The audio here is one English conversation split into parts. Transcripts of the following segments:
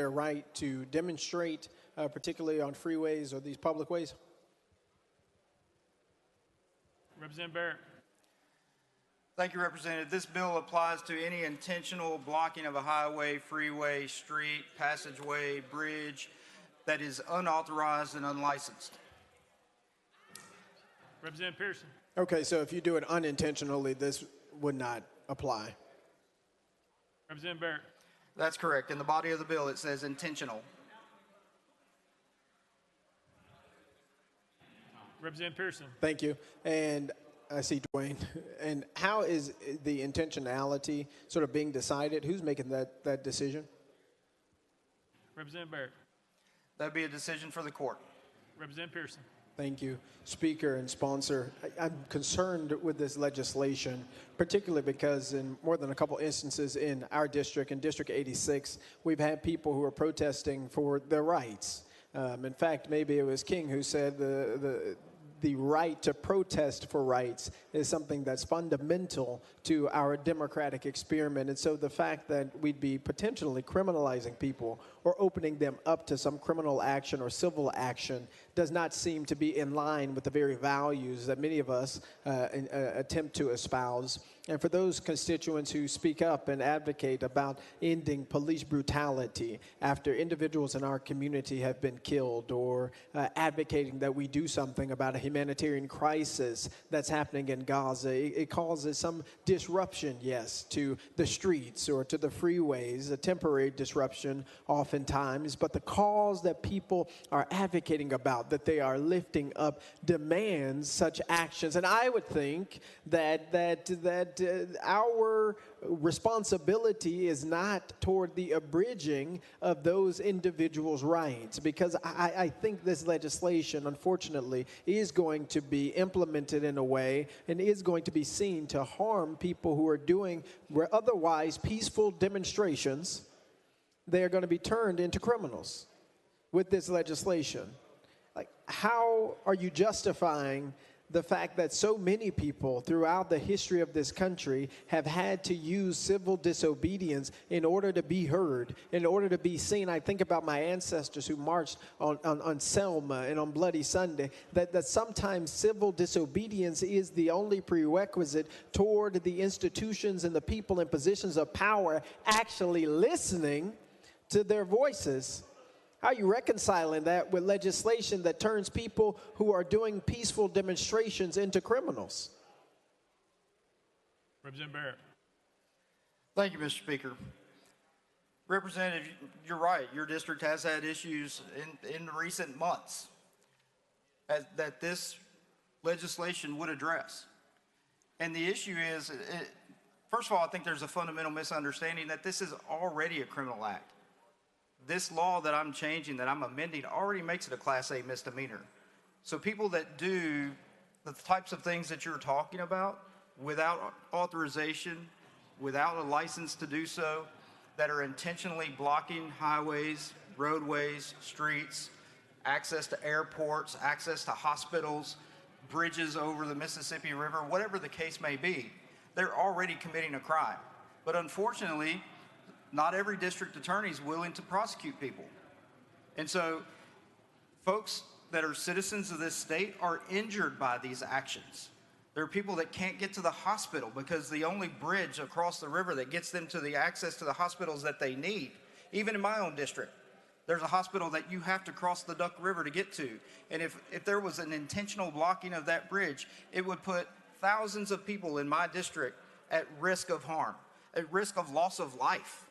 their right to demonstrate, particularly on freeways or these public ways? Representative Barrett. Thank you, Representative. This bill applies to any intentional blocking of a highway, freeway, street, passageway, bridge that is unauthorized and unlicensed. Representative Pearson. Okay, so if you do it unintentionally, this would not apply. Representative Barrett. That's correct. In the body of the bill, it says intentional. Representative Pearson. Thank you. And I see Dwayne. And how is the intentionality sort of being decided? Who's making that decision? Representative Barrett. That'd be a decision for the court. Representative Pearson. Thank you, Speaker and sponsor. I'm concerned with this legislation, particularly because in more than a couple instances in our district, in District 86, we've had people who are protesting for their rights. In fact, maybe it was King who said the right to protest for rights is something that's fundamental to our democratic experiment. And so the fact that we'd be potentially criminalizing people or opening them up to some criminal action or civil action does not seem to be in line with the very values that many of us attempt to espouse. And for those constituents who speak up and advocate about ending police brutality after individuals in our community have been killed, or advocating that we do something about a humanitarian crisis that's happening in Gaza, it causes some disruption, yes, to the streets or to the freeways, a temporary disruption oftentimes, but the cause that people are advocating about, that they are lifting up, demands such actions. And I would think that our responsibility is not toward the abridging of those individuals' rights, because I think this legislation, unfortunately, is going to be implemented in a way and is going to be seen to harm people who are doing otherwise peaceful demonstrations. They are going to be turned into criminals with this legislation. Like, how are you justifying the fact that so many people throughout the history of this country have had to use civil disobedience in order to be heard, in order to be seen? I think about my ancestors who marched on Selma and on Bloody Sunday, that sometimes civil disobedience is the only prerequisite toward the institutions and the people in positions of power actually listening to their voices. How are you reconciling that with legislation that turns people who are doing peaceful demonstrations into criminals? Representative Barrett. Thank you, Mr. Speaker. Representative, you're right. Your district has had issues in recent months that this legislation would address. And the issue is, first of all, I think there's a fundamental misunderstanding that this is already a criminal act. This law that I'm changing, that I'm amending, already makes it a Class A misdemeanor. So people that do the types of things that you're talking about without authorization, without a license to do so, that are intentionally blocking highways, roadways, streets, access to airports, access to hospitals, bridges over the Mississippi River, whatever the case may be, they're already committing a crime. But unfortunately, not every district attorney is willing to prosecute people. And so folks that are citizens of this state are injured by these actions. There are people that can't get to the hospital because the only bridge across the river that gets them to the access to the hospitals that they need, even in my own district, there's a hospital that you have to cross the Duck River to get to. And if there was an intentional blocking of that bridge, it would put thousands of people in my district at risk of harm, at risk of loss of life.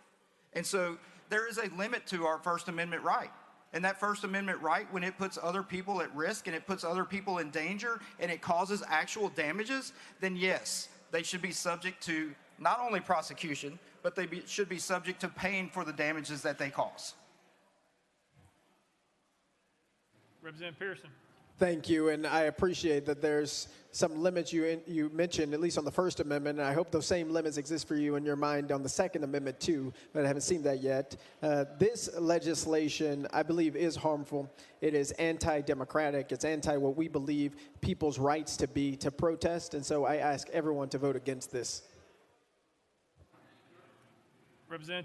And so there is a limit to our First Amendment right. And that First Amendment right, when it puts other people at risk and it puts other people in danger and it causes actual damages, then yes, they should be subject to not only prosecution, but they should be subject to paying for the damages that they cause. Representative Pearson. Thank you, and I appreciate that there's some limits you mentioned, at least on the First Amendment, and I hope those same limits exist for you in your mind on the Second Amendment too, but I haven't seen that yet. This legislation, I believe, is harmful. It is anti-democratic. It's anti what we believe people's rights to be, to protest, and so I ask everyone to vote against this. Representative